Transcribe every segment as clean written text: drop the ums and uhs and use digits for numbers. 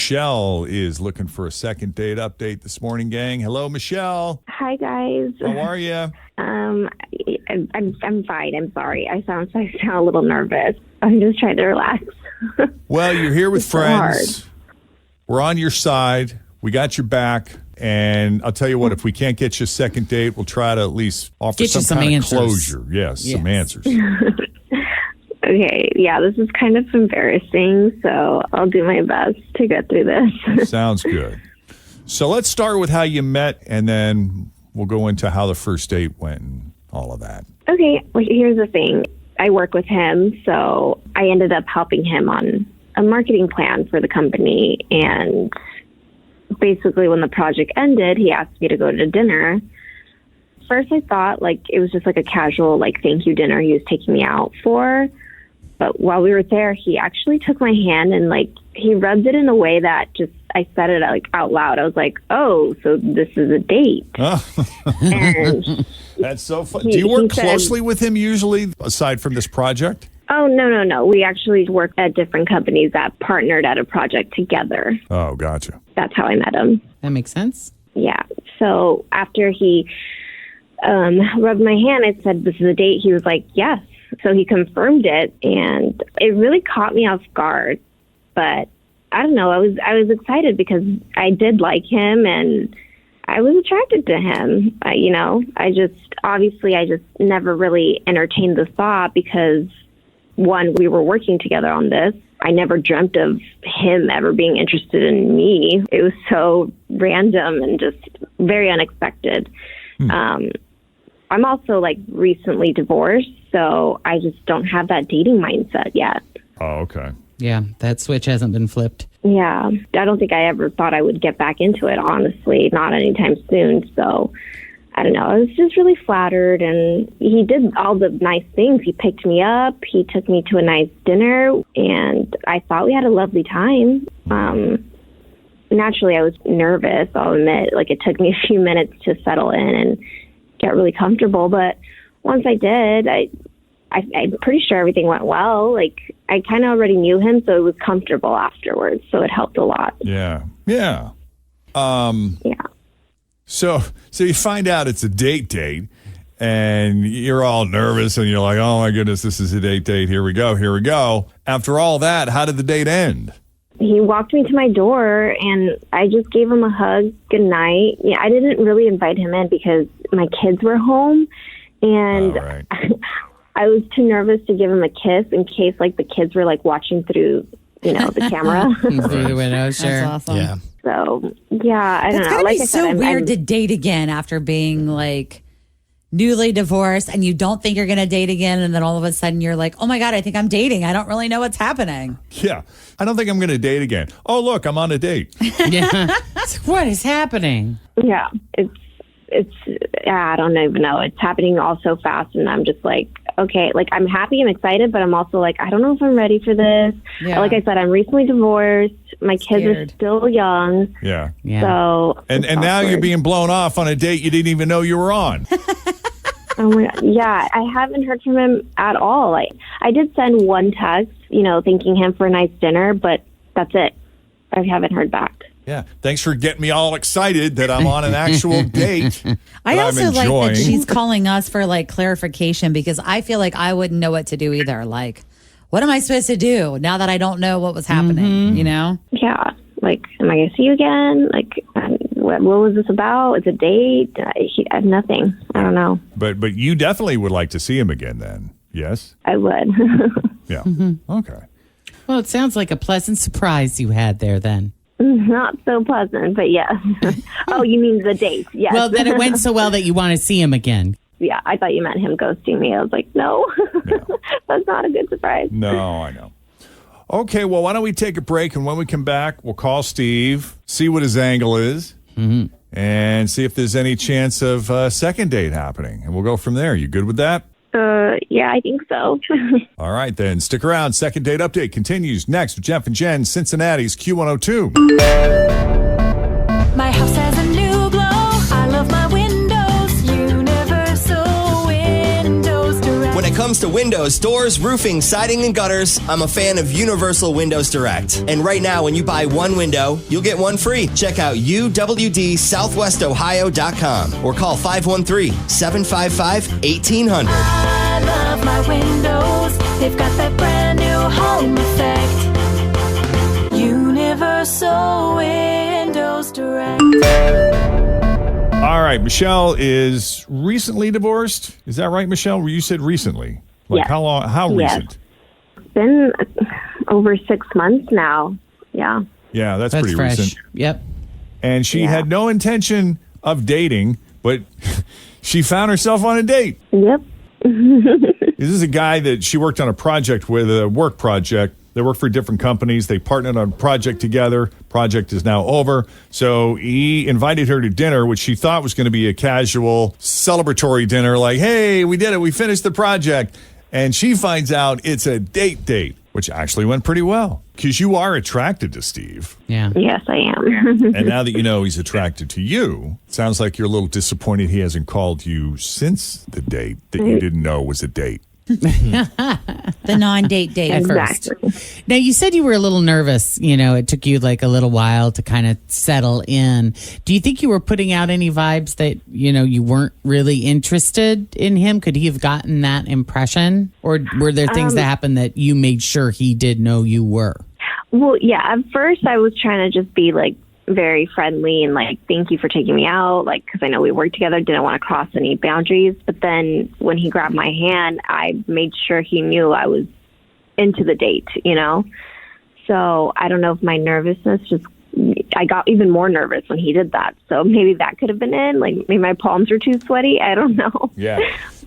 Michelle is looking for a second date update this morning, gang. Hello, Michelle. Hi, guys. How are you? I'm fine. I'm sorry. I sound a little nervous. I'm just trying to relax. Well, you're here with It's so friends. We're on your side. We got your back. And I'll tell you what, if we can't get you a second date, we'll try to at least offer Get you some kind answers. of closure. Yes, some answers. Okay, yeah, this is kind of embarrassing, so I'll do my best to get through this. Sounds good. So let's start with how you met, and then we'll go into how the first date went and all of that. Okay, well, here's the thing. I work with him, so I ended up helping him on a marketing plan for the company, and basically when the project ended, he asked me to go to dinner. First, I thought it was just a casual thank you dinner he was taking me out for. But while we were there, he actually took my hand and he rubbed it in a way that just I said it out loud. I was like, "Oh, so this is a date." Oh. And that's so fun. Do you work closely with him usually, aside from this project? Oh, no. We actually work at different companies that partnered at a project together. Oh, gotcha. That's how I met him. That makes sense. Yeah. So after he rubbed my hand, I said, "This is a date." He was like, "Yes." So he confirmed it, and it really caught me off guard. But I don't know. I was excited because I did like him, and I was attracted to him. I just never really entertained the thought because, one, we were working together on this. I never dreamt of him ever being interested in me. It was so random and just very unexpected. I'm also recently divorced, so I just don't have that dating mindset yet. Oh, okay. Yeah, that switch hasn't been flipped. Yeah, I don't think I ever thought I would get back into it, honestly, not anytime soon. So I don't know. I was just really flattered, and he did all the nice things. He picked me up. He took me to a nice dinner, and I thought we had a lovely time. Naturally, I was nervous, I'll admit. It took me a few minutes to settle in and get really comfortable. But once I did, I'm pretty sure everything went well. I kind of already knew him, so it was comfortable afterwards. So it helped a lot. Yeah. Yeah. So you find out it's a date, and you're all nervous, and you're like, "Oh my goodness, this is a date. Here we go." After all that, how did the date end? He walked me to my door, and I just gave him a hug. Good night. Yeah, I didn't really invite him in because my kids were home, and right. I was too nervous to give him a kiss in case the kids were watching through the camera. Through the window, sure. That's awesome. Yeah. So yeah, I don't know. It's gotta be I so said, weird to date again after being newly divorced, and you don't think you're going to date again, and then all of a sudden you're like, "Oh my God, I think I'm dating. I don't really know what's happening." Yeah. I don't think I'm going to date again. Oh, look, I'm on a date. Yeah. What is happening? Yeah, it's I don't even know. It's happening all so fast, and I'm just okay, I'm happy and excited, but I'm also I don't know if I'm ready for this. Yeah. Like I said, I'm recently divorced. My kids are still young. Yeah. So and now you're being blown off on a date you didn't even know you were on. Oh my God. Yeah, I haven't heard from him at all. I did send one text, thanking him for a nice dinner, but that's it. I haven't heard back. Yeah. Thanks for getting me all excited that I'm on an actual date. I also I'm like enjoying. that she's calling us for clarification, because I feel like I wouldn't know what to do either. What am I supposed to do now that I don't know what was happening, Yeah. Am I going to see you again? What was this about? It's a date? Nothing. I don't know. But you definitely would like to see him again then, yes? I would. Yeah. Okay. Well, it sounds like a pleasant surprise you had there then. Not so pleasant, but yes. Oh, you mean the date? Yes. Well, then it went so well that you want to see him again. Yeah, I thought you meant him ghosting me. I was like, no. That's not a good surprise. No, I know. Okay, well, why don't we take a break, and when we come back, we'll call Steve, see what his angle is, and see if there's any chance of a second date happening, and we'll go from there. You good with that? Yeah, I think so. All right, then. Stick around. Second date update continues next with Jeff and Jen, Cincinnati's Q102. My house has a new glow. I love my windows. Universal Windows Direct. When it comes comes to windows, doors, roofing, siding, and gutters, I'm a fan of Universal Windows Direct. And right now, when you buy one window, you'll get one free. Check out uwdsouthwestohio.com or call 513-755-1800. I love my windows. They've got that brand new home effect. Universal Windows Direct. All right, Michelle is recently divorced. Is that right, Michelle? You said recently. Like Yes. how long? How Yes. recent? It's been over 6 months now. Yeah. Yeah, that's That's pretty fresh. recent. Yep. And she Yeah. had no intention of dating, but she found herself on a date. Yep. This is a guy that she worked on a project with, a work project. They work for different companies. They partnered on a project together. Project is now over. So he invited her to dinner, which she thought was going to be a casual celebratory dinner, like, hey, we did it. We finished the project. And she finds out it's a date, which actually went pretty well because you are attracted to Steve. Yeah. Yes, I am. And now that you know he's attracted to you, it sounds like you're a little disappointed he hasn't called you since the date that you didn't know was a date. The non-date date. At Exactly. first. Now, you said you were a little nervous. You know, it took you like a little while to kind of settle in. Do you think you were putting out any vibes that, you know, you weren't really interested in him? Could he have gotten that impression? Or were there things that happened that you made sure he did know you were? Well, yeah, at first I was trying to just be like very friendly and like, thank you for taking me out, like, because I know we worked together, didn't want to cross any boundaries. But then when he grabbed my hand, I made sure he knew I was into the date, you know? So I don't know if my nervousness I got even more nervous when he did that. So maybe that could have been it. Like maybe my palms were too sweaty. I don't know. Yeah.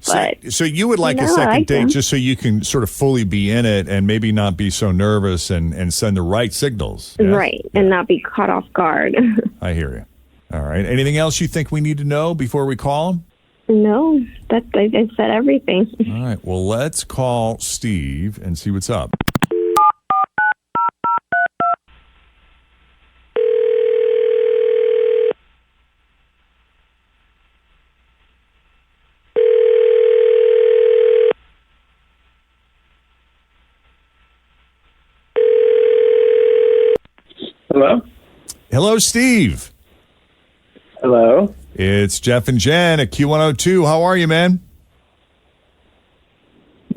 But so you would like a no, I second like date him. just so you can sort of fully be in it and maybe not be so nervous and send the right signals. Yes? Right. And not be caught off guard. I hear you. All right. Anything else you think we need to know before we call him? No, I said everything. All right. Well, let's call Steve and see what's up. Hello? Hello, Steve. Hello? It's Jeff and Jen at Q102. How are you, man?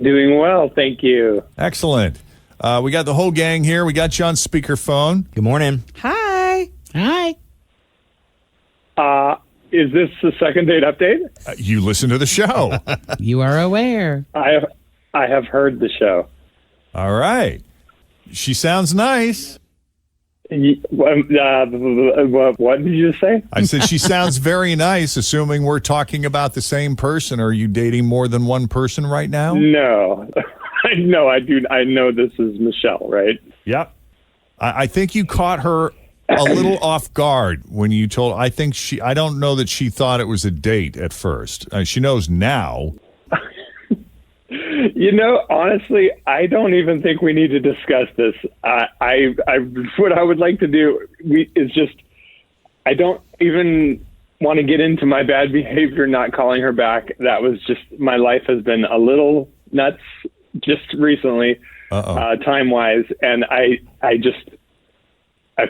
Doing well, thank you. Excellent. We got the whole gang here. We got you on speakerphone. Good morning. Hi. Hi. Is this the second date update? You listen to the show. You are aware. I have heard the show. All right. She sounds nice. What did you just say? I said she sounds very nice, assuming we're talking about the same person. Are you dating more than one person right now? No. No, I do. I know this is Michelle, right? Yep. I think you caught her a little off guard when you told. I don't know that she thought it was a date at first. She knows now. You know, honestly, I don't even think we need to discuss this. What I would like to do is just, I don't even want to get into my bad behavior not calling her back. That was just, my life has been a little nuts just recently, time-wise, and I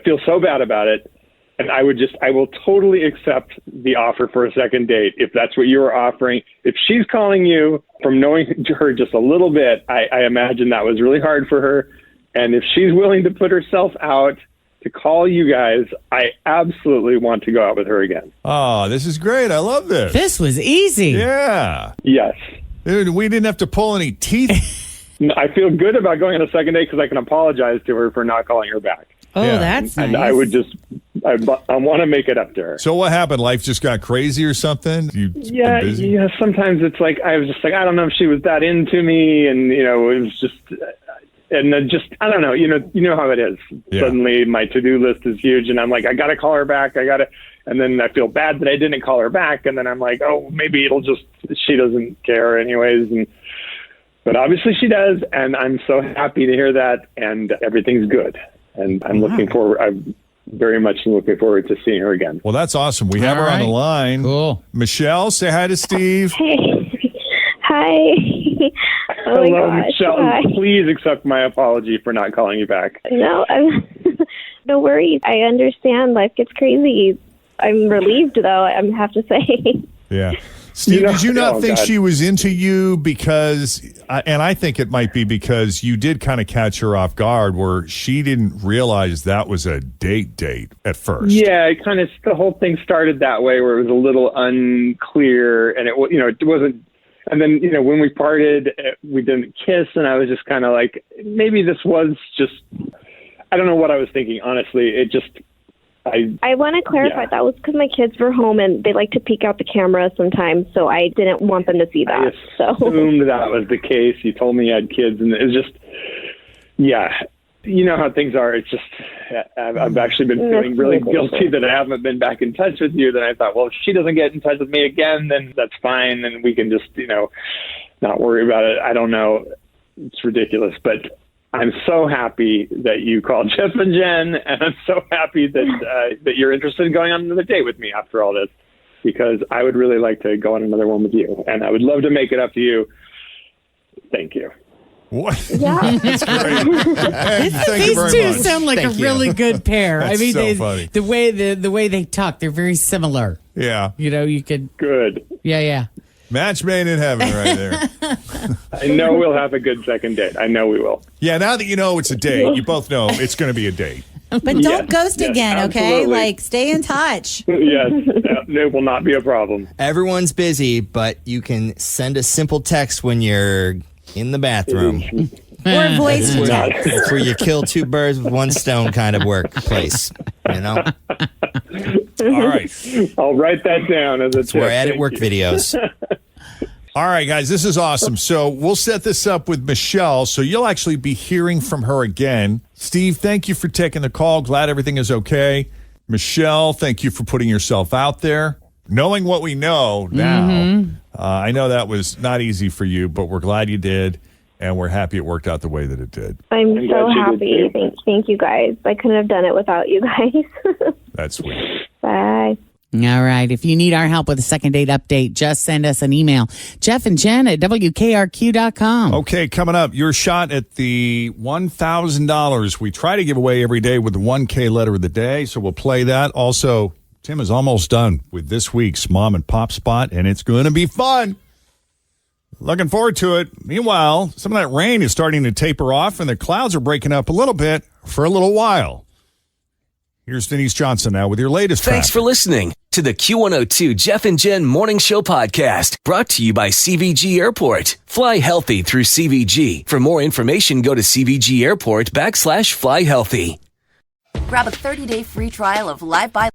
feel so bad about it. And I will totally accept the offer for a second date if that's what you were offering. If she's calling you from knowing her just a little bit, I imagine that was really hard for her. And if she's willing to put herself out to call you guys, I absolutely want to go out with her again. Oh, this is great. I love this. This was easy. Yeah. Yes. Dude, we didn't have to pull any teeth. I feel good about going on a second date because I can apologize to her for not calling her back. Oh, Yeah. that's nice. And I would just, I want to make it up to her. So what happened? Life just got crazy or something? You've been busy? Yeah. Sometimes it's like I was just like, I don't know if she was that into me, and it was just, and then just I don't know. You know how it is. Yeah. Suddenly, my to-do list is huge, and I'm like, I got to call her back. And then I feel bad that I didn't call her back, and then I'm like, oh, maybe she doesn't care anyways, but obviously she does, and I'm so happy to hear that, and everything's good, and I'm very much looking forward to seeing her again. Well, that's awesome. We have her on the line. Cool. Michelle, say hi to Steve. Hey. Hi. Oh my Hello, gosh. Michelle. Hi. Please accept my apology for not calling you back. No, no worries. I understand. Life gets crazy. I'm relieved, though, I have to say. Yeah. Steve, did you not Oh, think God. she was into you because, and I think it might be because you did kind of catch her off guard where she didn't realize that was a date at first. Yeah, it kind of, the whole thing started that way where it was a little unclear and it wasn't, and then, when we parted, we didn't kiss and I was just kind of like, maybe this was just, I don't know what I was thinking, honestly. It just, I want to clarify Yeah. that was because my kids were home and they like to peek out the camera sometimes, so I didn't want them to see I that. So assumed that was the case. You told me you had kids and it was just, yeah. You know how things are. It's just, I've actually been feeling really guilty that I haven't been back in touch with you. Then I thought, well, if she doesn't get in touch with me again, then that's fine. And we can just, not worry about it. I don't know. It's ridiculous. But I'm so happy that you called Jeff and Jen. And I'm so happy that, that you're interested in going on another date with me after all this, because I would really like to go on another one with you. And I would love to make it up to you. Thank you. What? yeah. That's great. Hey, thank you These very two much. sound like Thank a you. really good pair. That's I mean, so funny. the way they talk, they're very similar. Yeah. You could, Good. yeah. Match made in heaven right there. I know we'll have a good second date. I know we will. Yeah, now that you know it's a date, you both know it's going to be a date. But don't Yes, ghost yes, again, okay? absolutely. Like, stay in touch. Yes, it will not be a problem. Everyone's busy, but you can send a simple text when you're in the bathroom. Or voice to That's text. It's where you kill two birds with one stone kind of workplace. You know, All right. I'll write that down as a tip. we're at it Thank work you. videos. All right, guys, this is awesome. So we'll set this up with Michelle, so you'll actually be hearing from her again. Steve, thank you for taking the call. Glad everything is okay. Michelle, thank you for putting yourself out there. Knowing what we know now, I know that was not easy for you, but we're glad you did, and we're happy it worked out the way that it did. I'm I'm so glad you happy. did too. Thank you guys. I couldn't have done it without you guys. That's sweet. Bye. All right. If you need our help with a second date update, just send us an email. Jeff and Jen at WKRQ.com. Okay, coming up, your shot at the $1,000 we try to give away every day with the 1K letter of the day, so we'll play that. Also, Tim is almost done with this week's Mom and Pop Spot, and it's going to be fun. Looking forward to it. Meanwhile, some of that rain is starting to taper off, and the clouds are breaking up a little bit for a little while. Here's Denise Johnson now with your latest Thanks for traffic. listening to the Q102 Jeff and Jen Morning Show podcast, brought to you by CVG Airport. Fly healthy through CVG. For more information, go to CVG Airport /fly healthy. Grab a 30-day free trial of Live by